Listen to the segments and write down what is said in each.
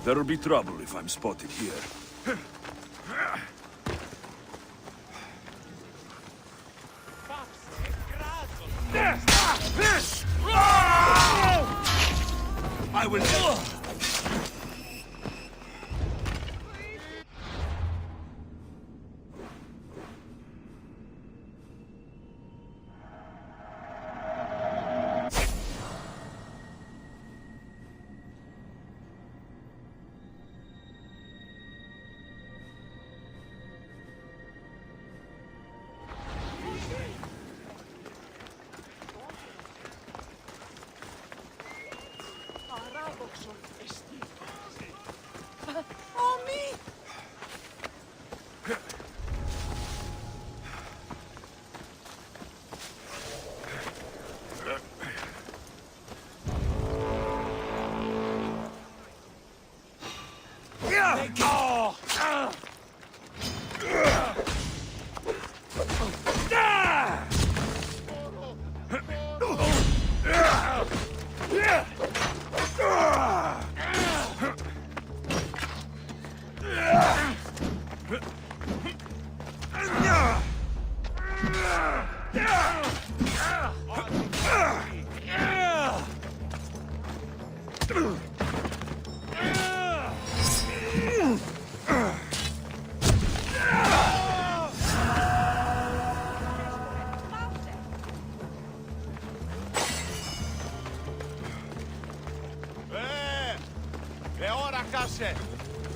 There'll be trouble if I'm spotted here. I will... Oh, me!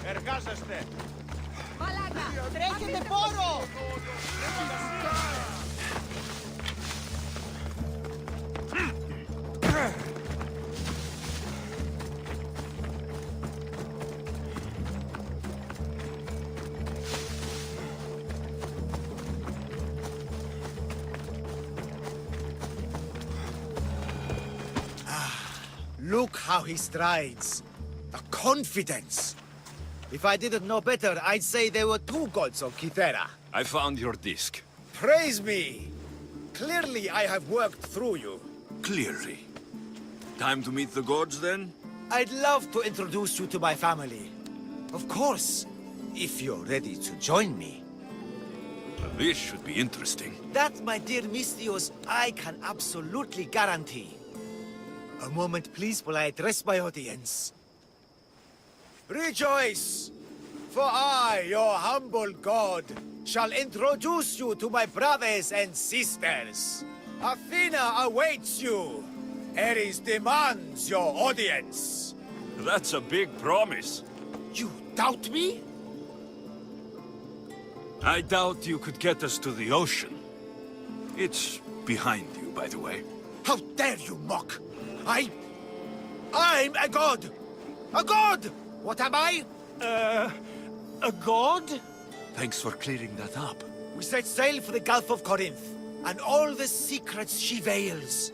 Εργάζεστε! Μαλάκα! Τρέχετε πόρο! Look how he strides. The confidence. If I didn't know better, I'd say there were two gods of Kythera. I found your disc. Praise me! Clearly I have worked through you. Clearly. Time to meet the gods, then? I'd love to introduce you to my family. Of course, if you're ready to join me. This should be interesting. That, my dear Mystios, I can absolutely guarantee. A moment, please, while I address my audience. Rejoice! For I, your humble god, shall introduce you to my brothers and sisters. Athena awaits you. Ares demands your audience. That's a big promise. You doubt me? I doubt you could get us to the ocean. It's behind you, by the way. How dare you mock? I'm a god! A god! What am I? A god? Thanks for clearing that up. We set sail for the Gulf of Corinth, and all the secrets she veils.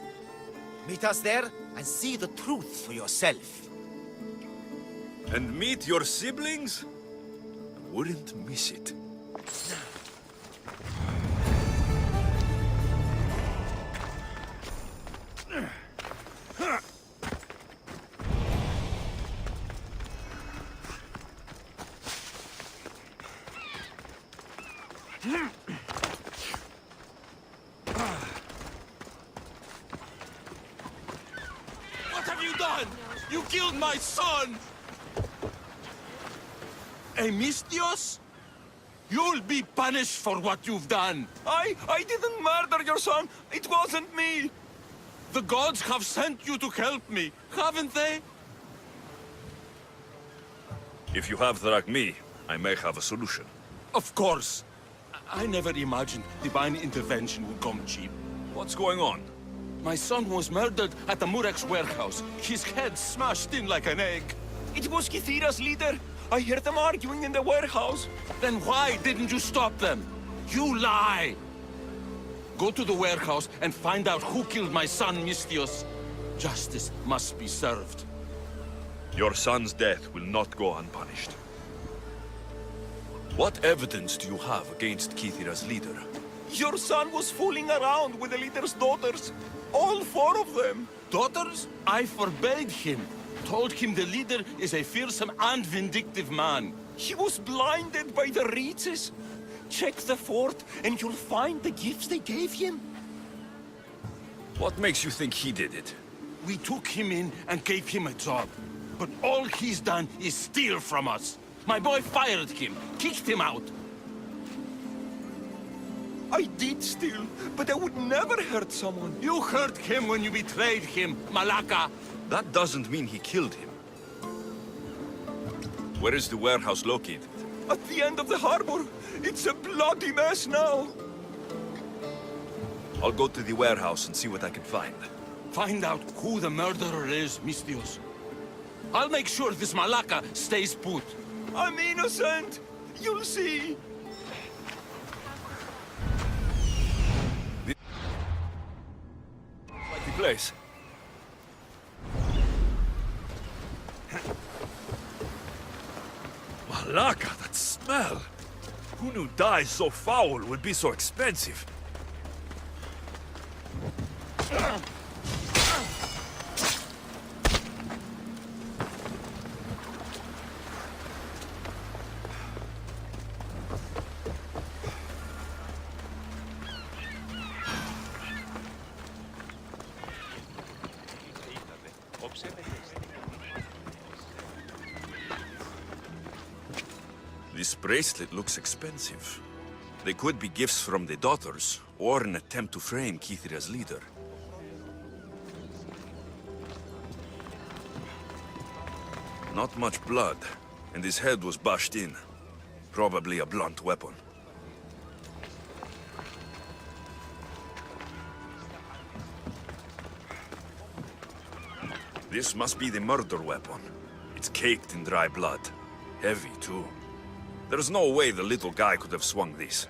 Meet us there, and see the truth for yourself. And meet your siblings? I wouldn't miss it. What have you done? You killed my son! Mystios? You'll be punished for what you've done. I didn't murder your son. It wasn't me. The gods have sent you to help me, haven't they? If you have Drachmi, I may have a solution. Of course. I never imagined divine intervention would come cheap. What's going on? My son was murdered at the Murex warehouse. His head smashed in like an egg. It was Kythera's leader. I heard them arguing in the warehouse. Then why didn't you stop them? You lie! Go to the warehouse and find out who killed my son, Mystios. Justice must be served. Your son's death will not go unpunished. What evidence do you have against Kythera's leader? Your son was fooling around with the leader's daughters. All 4 of them. Daughters? I forbade him. told him the leader is a fearsome and vindictive man. He was blinded by the reeds. Check the fort, and you'll find the gifts they gave him. What makes you think he did it? We took him in and gave him a job. But all he's done is steal from us. My boy fired him, kicked him out. I did steal, but I would never hurt someone. You hurt him when you betrayed him, Malaka. That doesn't mean he killed him. Where is the warehouse located? At the end of the harbor. It's a bloody mess now. I'll go to the warehouse and see what I can find. Find out who the murderer is, Mistios. I'll make sure this Malaka stays put. I'm innocent. You'll see. Like the place. Malaka, that smell! Who knew dye so foul would be so expensive? This bracelet looks expensive. They could be gifts from the daughters, or an attempt to frame Kithira's leader. Not much blood, and his head was bashed in. Probably a blunt weapon. This must be the murder weapon. It's caked in dry blood. Heavy, too. There's no way the little guy could have swung this.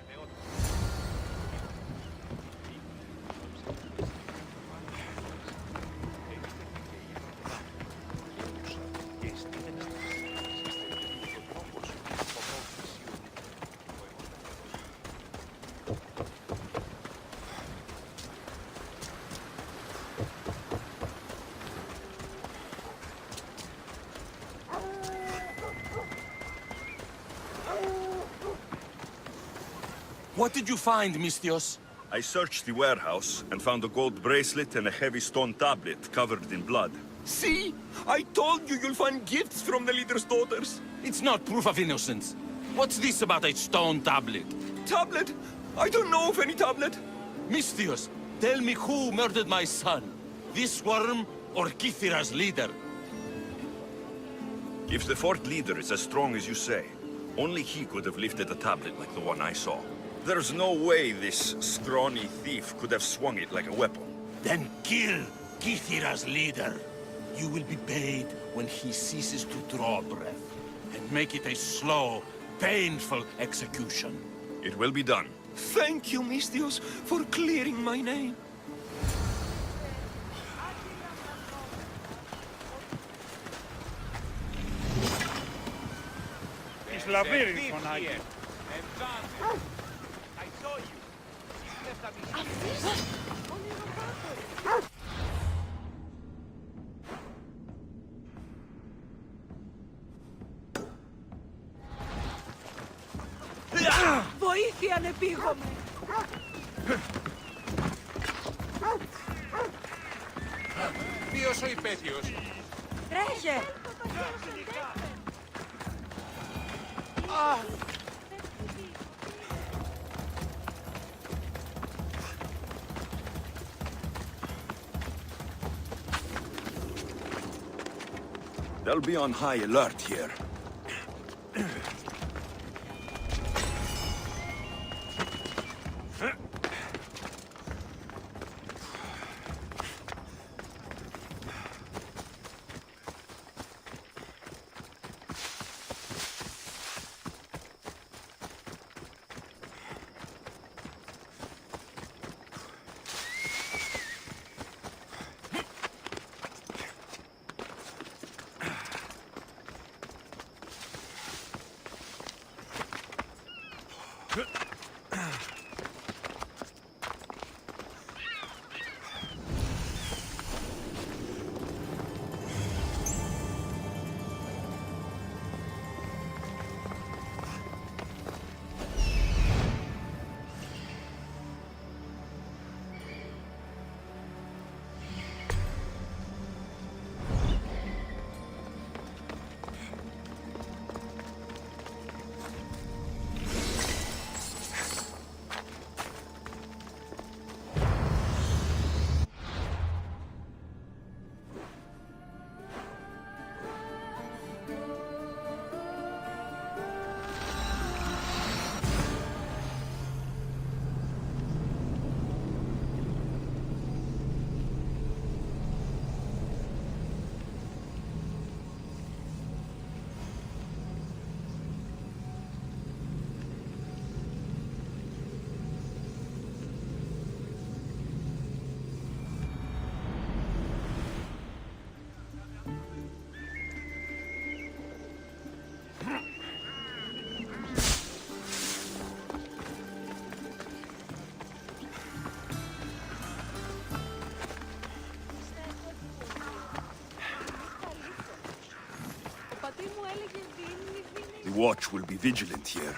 What did you find, Mistios? I searched the warehouse and found a gold bracelet and a heavy stone tablet covered in blood. See? I told you you'll find gifts from the leader's daughters. It's not proof of innocence. What's this about a stone tablet? Tablet? I don't know of any tablet. Mistios, tell me who murdered my son. This worm or Kithira's leader? If the fort leader is as strong as you say, only he could have lifted a tablet like the one I saw. There's no way this scrawny thief could have swung it like a weapon. Then kill Kithira's leader. You will be paid when he ceases to draw breath. And make it a slow, painful execution. It will be done. Thank you, Mistios, for clearing my name. It's labyrinth, Βοήθεια, ανεπίγομαι. Ποιος ο υπέτειος? Τρέχε. They'll be on high alert here. watch will be vigilant here.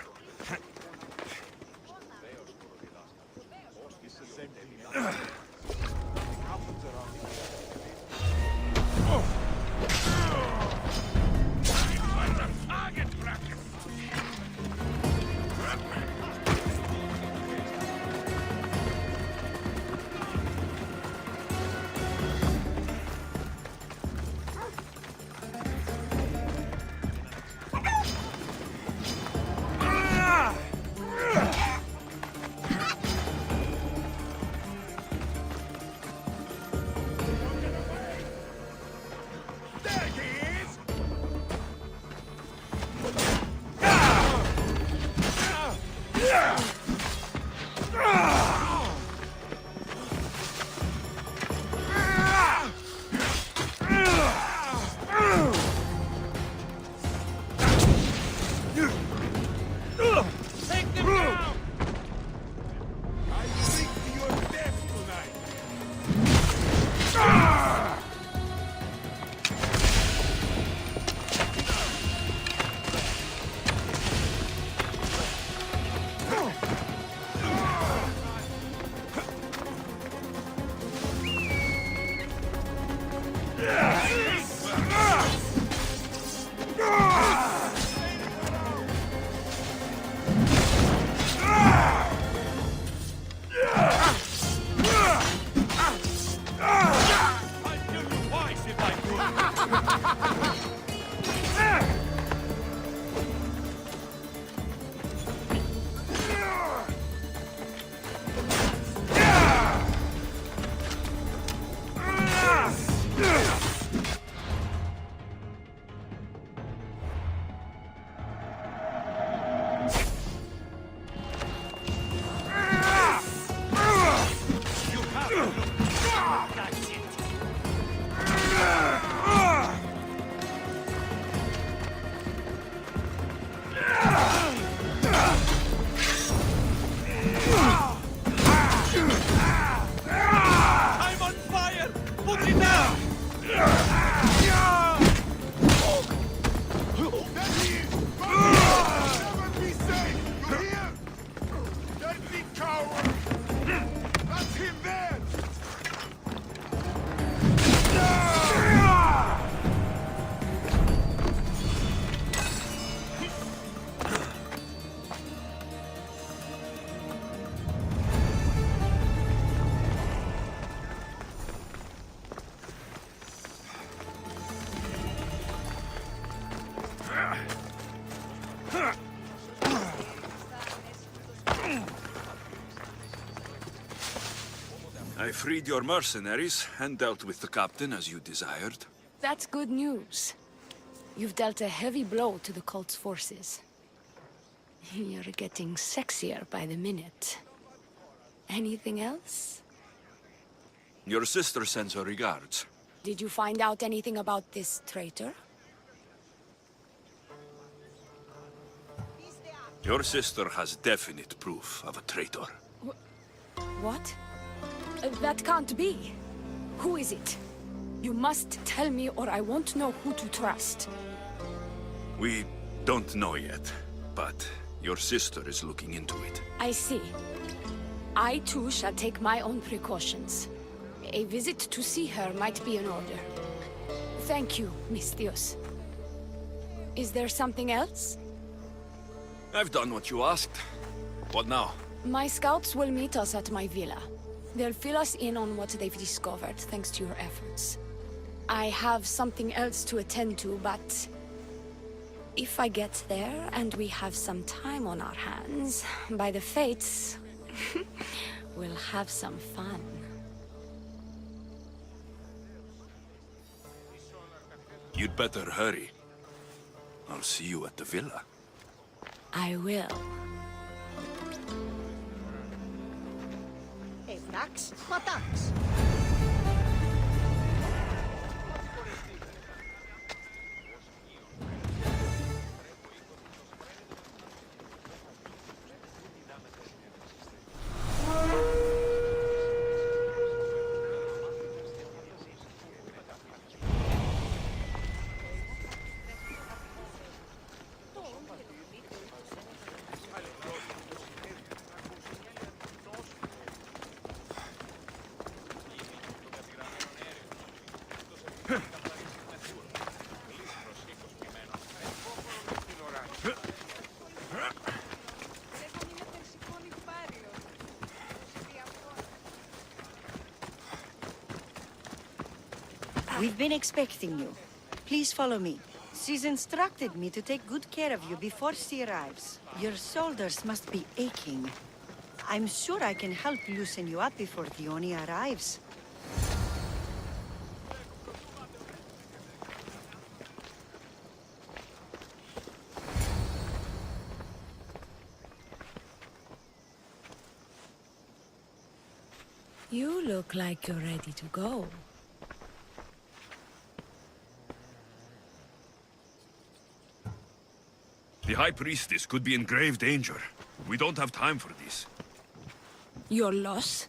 I freed your mercenaries and dealt with the captain as you desired. That's good news. You've dealt a heavy blow to the cult's forces. You're getting sexier by the minute. Anything else? Your sister sends her regards. Did you find out anything about this traitor? Your sister has definite proof of a traitor. What? That can't be. Who is it? You must tell me or I won't know who to trust. We don't know yet, but your sister is looking into it. I see. I too shall take my own precautions. A visit to see her might be in order. Thank you, Mistios. Is there something else? I've done what you asked. What now? My scouts will meet us at my villa. They'll fill us in on what they've discovered, thanks to your efforts. I have something else to attend to, but... if I get there and we have some time on our hands, by the fates, we'll have some fun. You'd better hurry. I'll see you at the villa. I will. Evraks, mataks. We've been expecting you. Please follow me. She's instructed me to take good care of you before she arrives. Your shoulders must be aching. I'm sure I can help loosen you up before Dione arrives. You look like you're ready to go. The High Priestess could be in grave danger. We don't have time for this. You're lost?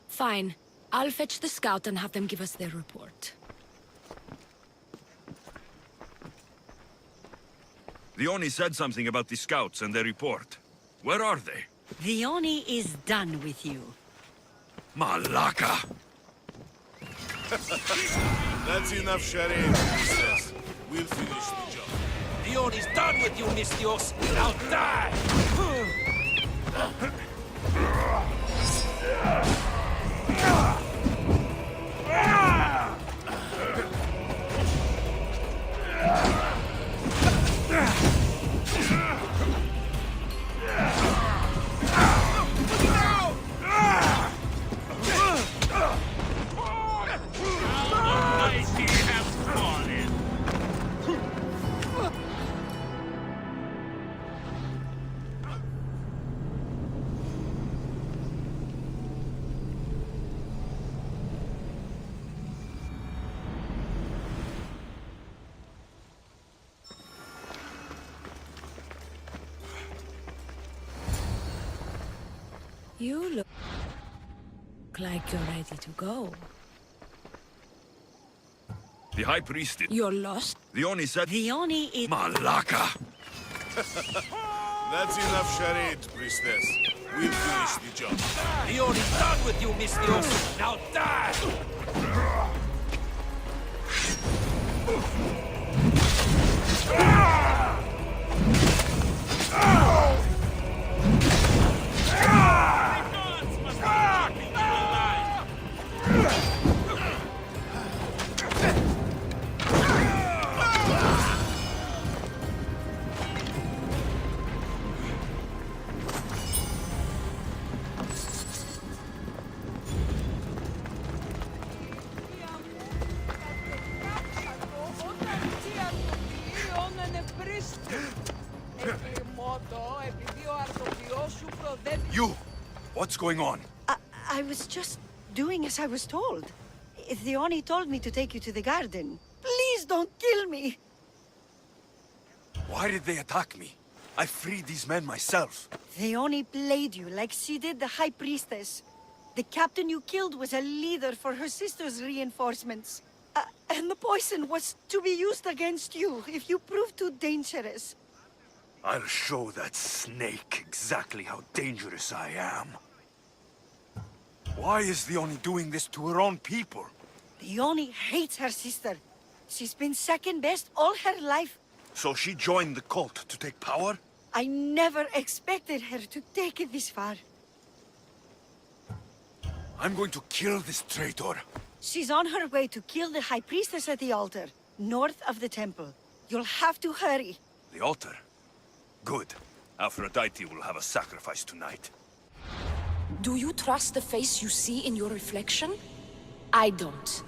Fine. I'll fetch the scout and have them give us their report. The Oni said something about the scouts and their report. Where are they? Dione is done with you. Malaka! That's enough charade, priestess. We'll finish the job. Dione's done with you, Mistios. Now die! You look like you're ready to go. The High Priestess... You're lost? The Oni said... Dione is... Malaka! That's enough charade, priestess. We'll finish the job. Dione's done with you, Mistios. Now die! You! What's going on? I was just doing as I was told. Dione told me to take you to the garden. Please don't kill me! Why did they attack me? I freed these men myself. Dione played you like she did the High Priestess. The captain you killed was a leader for her sister's reinforcements. And the poison was to be used against you if you prove too dangerous. I'll show that snake exactly how dangerous I am. Why is the Oni doing this to her own people? Dione hates her sister. She's been second best all her life. So she joined the cult to take power? I never expected her to take it this far. I'm going to kill this traitor. She's on her way to kill the High Priestess at the altar, north of the temple. You'll have to hurry. The altar? Good. Aphrodite will have a sacrifice tonight. Do you trust the face you see in your reflection? I don't.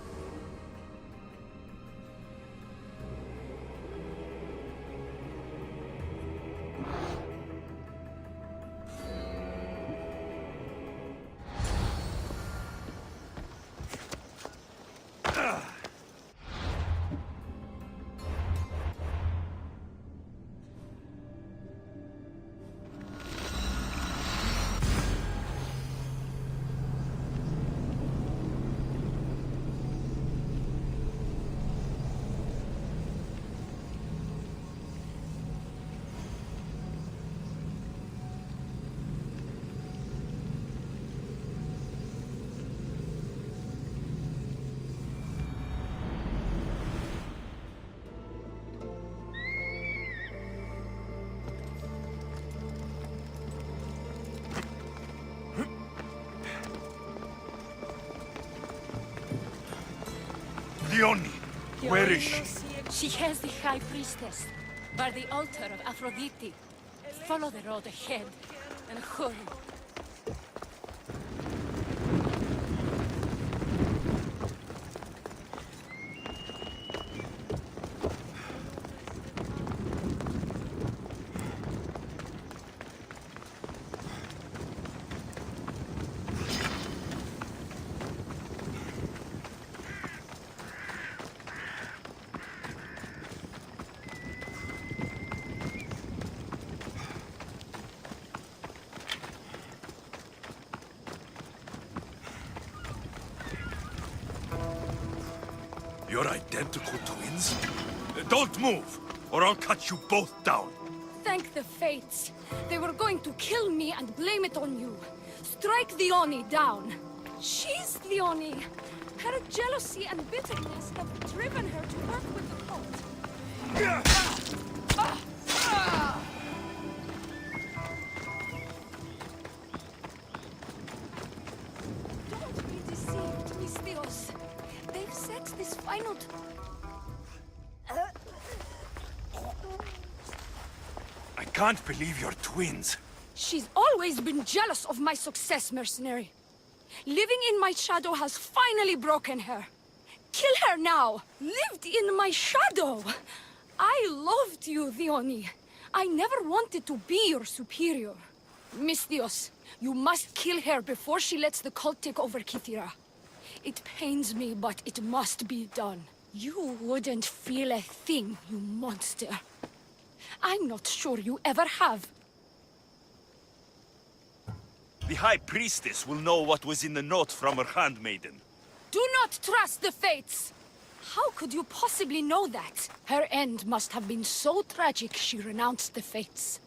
The Oni! Where is she? She has the High Priestess, by the altar of Aphrodite. Follow the road ahead, and hurry. You're identical twins? Don't move, or I'll cut you both down. Thank the fates. They were going to kill me and blame it on you. Strike the Oni down. She's the Oni. Her jealousy and bitterness have driven her to work with the cult. Don't be deceived, mis Dios. They've set this final... I can't believe you're twins. She's always been jealous of my success, mercenary. Living in my shadow has finally broken her. Kill her now! Lived in my shadow! I loved you, Dioni. I never wanted to be your superior. Mis Dios, you must kill her before she lets the cult take over Kythera. It pains me, but it must be done. You wouldn't feel a thing, you monster. I'm not sure you ever have. The High Priestess will know what was in the note from her handmaiden. Do not trust the fates! How could you possibly know that? Her end must have been so tragic she renounced the fates.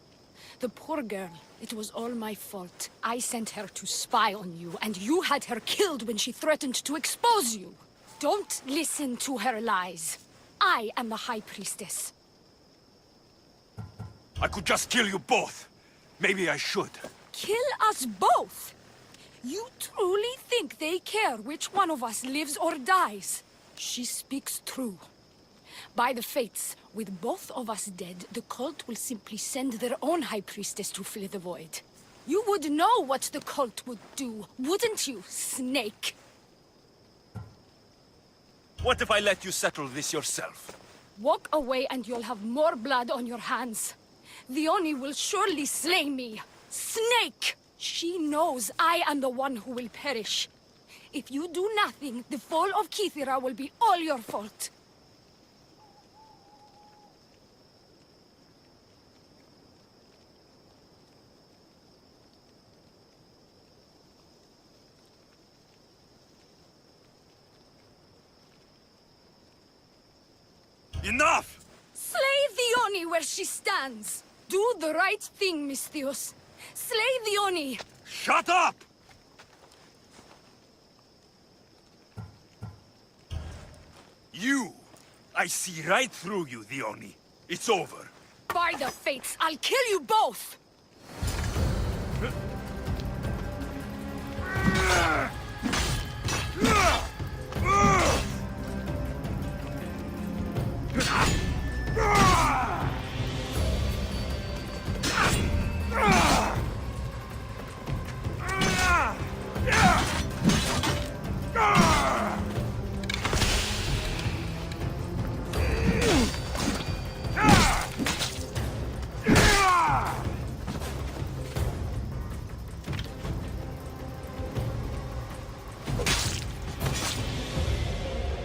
The poor girl, it was all my fault. I sent her to spy on you, and you had her killed when she threatened to expose you. Don't listen to her lies. I am the High Priestess. I could just kill you both. Maybe I should. Kill us both? You truly think they care which one of us lives or dies? She speaks true. By the fates, with both of us dead, the cult will simply send their own High Priestess to fill the void. You would know what the cult would do, wouldn't you, Snake? What if I let you settle this yourself? Walk away and you'll have more blood on your hands. The Oni will surely slay me. Snake! She knows I am the one who will perish. If you do nothing, the fall of Kythera will be all your fault. Enough! Slay the Oni where she stands! Do the right thing, Misthios. Slay the Oni! Shut up! You! I see right through you, Dioni. It's over. By the fates, I'll kill you both!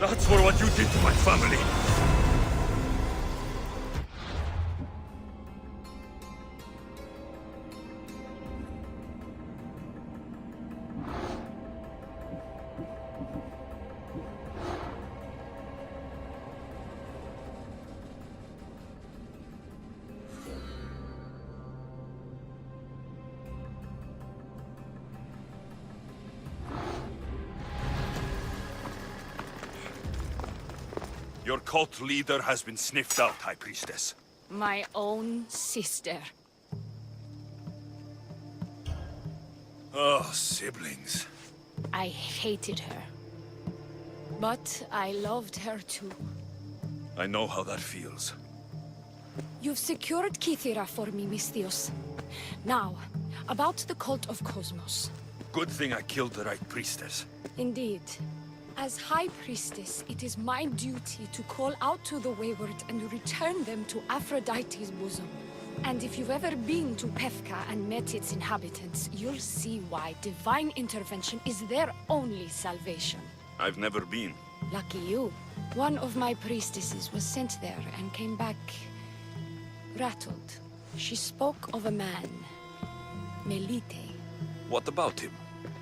That's for what you did to my family. Your cult leader has been sniffed out, High Priestess. My own sister. Oh, siblings. I hated her. But I loved her too. I know how that feels. You've secured Kithira for me, Misthios. Now, about the cult of Cosmos. Good thing I killed the right priestess. Indeed. As High Priestess, it is my duty to call out to the wayward and return them to Aphrodite's bosom. And if you've ever been to Pefka and met its inhabitants, you'll see why divine intervention is their only salvation. I've never been. Lucky you. One of my priestesses was sent there and came back rattled. She spoke of a man, Melite. What about him?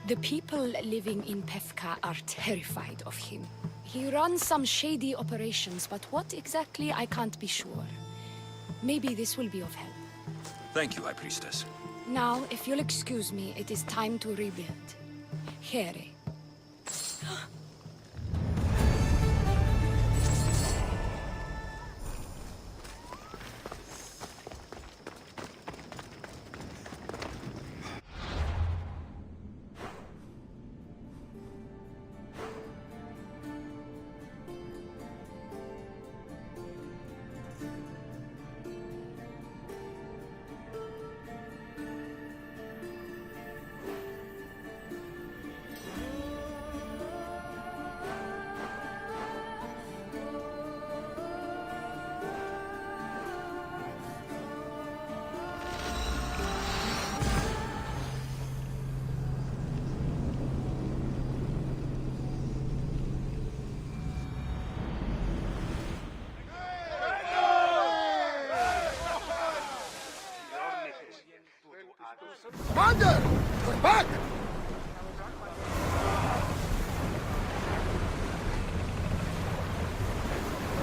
The people living in Pefka are terrified of him. He runs some shady operations, but what exactly I can't be sure. Maybe this will be of help. Thank you, High Priestess. Now, if you'll excuse me, it is time to rebuild. Here. Commander! We're back!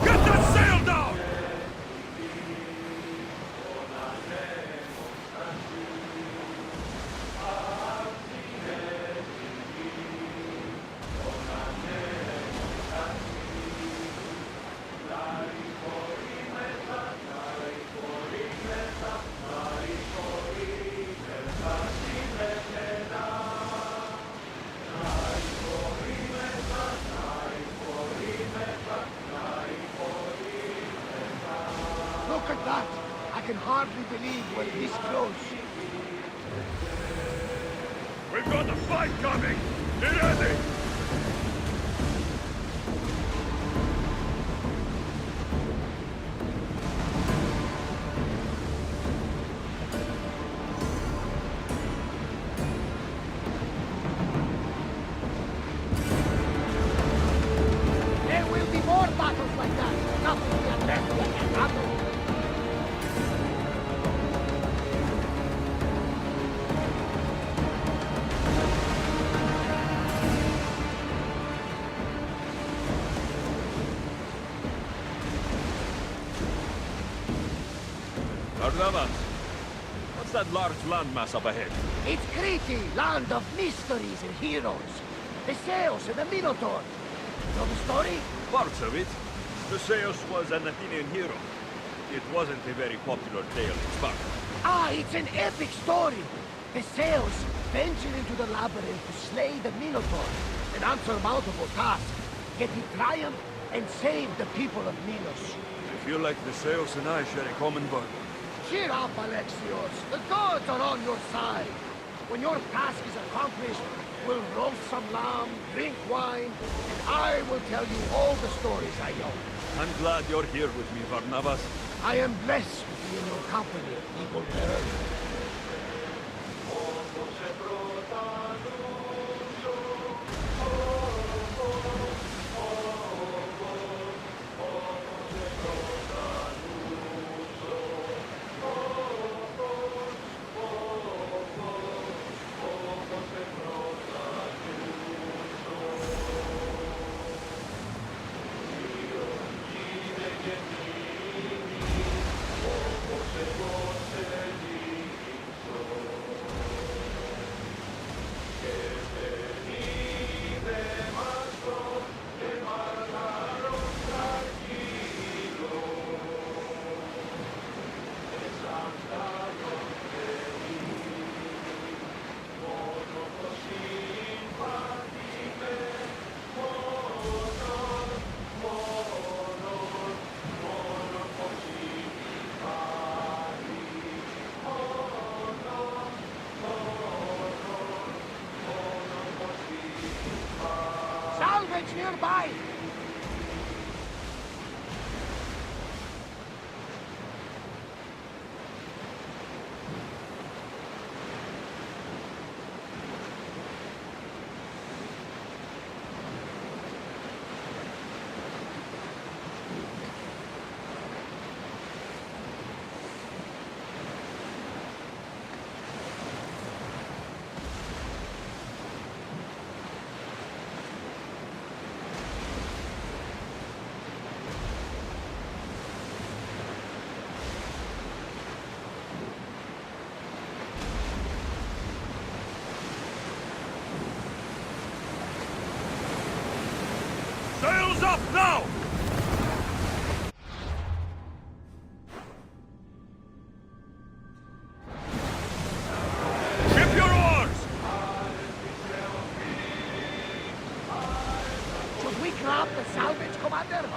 Get that sail down! Look at that! I can hardly believe we're this close. We've got a fight coming! Get ready! There will be more battles like that! Nothing can left like a battle! Arnavas, what's that large landmass up ahead? It's Crete, land of mysteries and heroes. The Zeus and the Minotaur. Know the story? Parts of it. Theseus was an Athenian hero. It wasn't a very popular tale in Sparta. Ah, it's an epic story. The Zeus ventured into the labyrinth to slay the Minotaur, an unsurmountable task. Yet he triumphed and saved the people of Minos. I feel like Theseus and I share a common bond. Cheer up, Alexios. The gods are on your side. When your task is accomplished, we'll roast some lamb, drink wine, and I will tell you all the stories I know. I'm glad you're here with me, Barnabas. I am blessed to be in your company, evil bearer. Savage nearby! Sails up now! Ship your oars! Should we grab the salvage, Commander?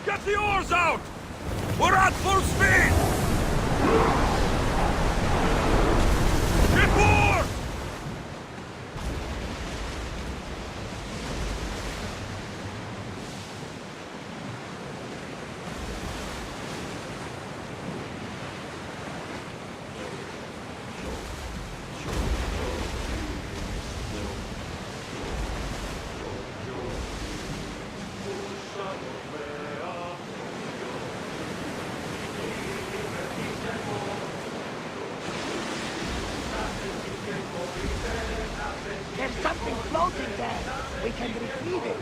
Get the oars out! We're at full speed! Ship oars! There's something floating there. We can retrieve it.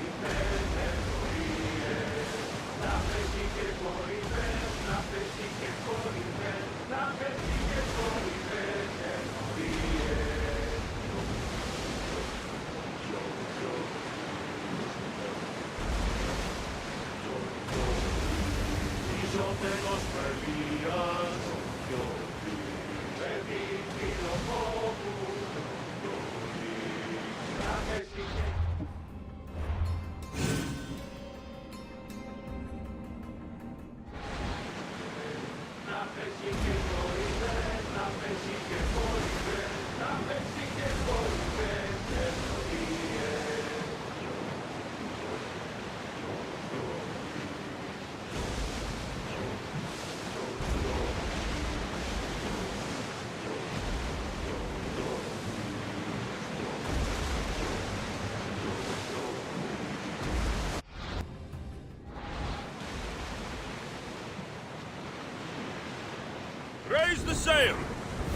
Raise the sail!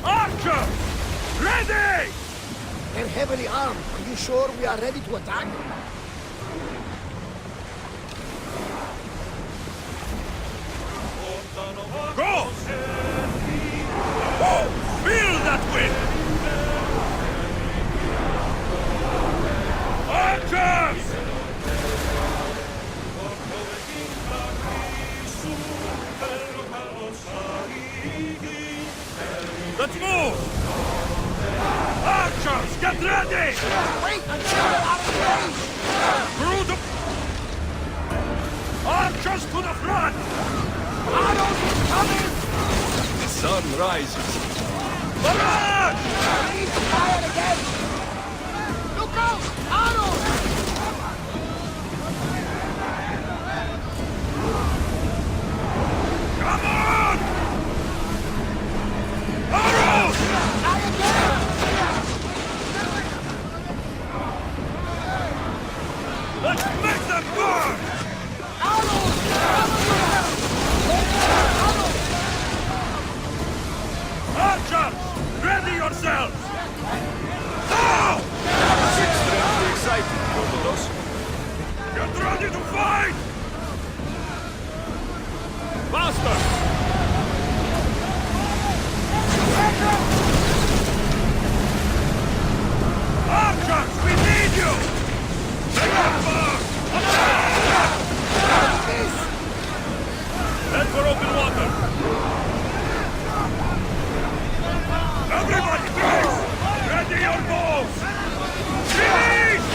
Archers! Ready! They're heavily armed. Are you sure we are ready to attack? Go! Oh, feel that wind! Archers! Let's move! Archers, get ready! Wait until we're out of range! Cruise sun rises. Fire again! Look out! Arrows! Come on! Arrows! Try again! Let's make them burn! Arrows! Archers! Ready yourselves! Now! Seems strangely exciting, Protodos. Get ready to fight! Faster! Archers, we need you! Take them burn! Head for open water! Everybody, please! Ready your bows! Release!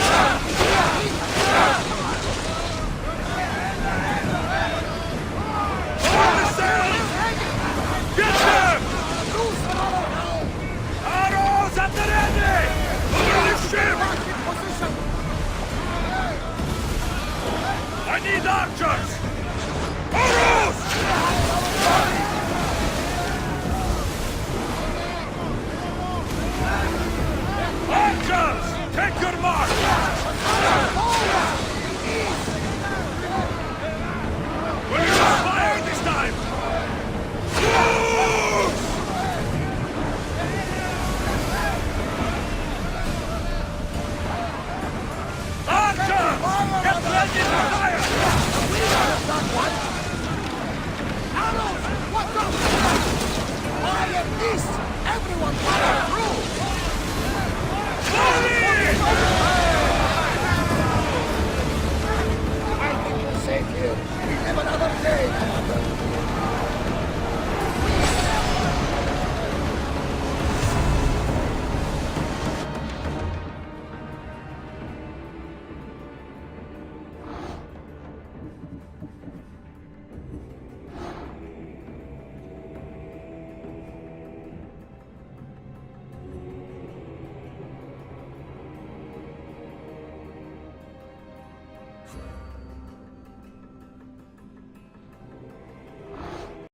Hold the sails! Get them! Arrows at the ready! Over the ship! I need archers! Arrows! Archers! Take your mark! Will you not fire this time? Move! Archers! Get ready to fire! Arrows! What's up? Fire east! Everyone fire through! Slowly!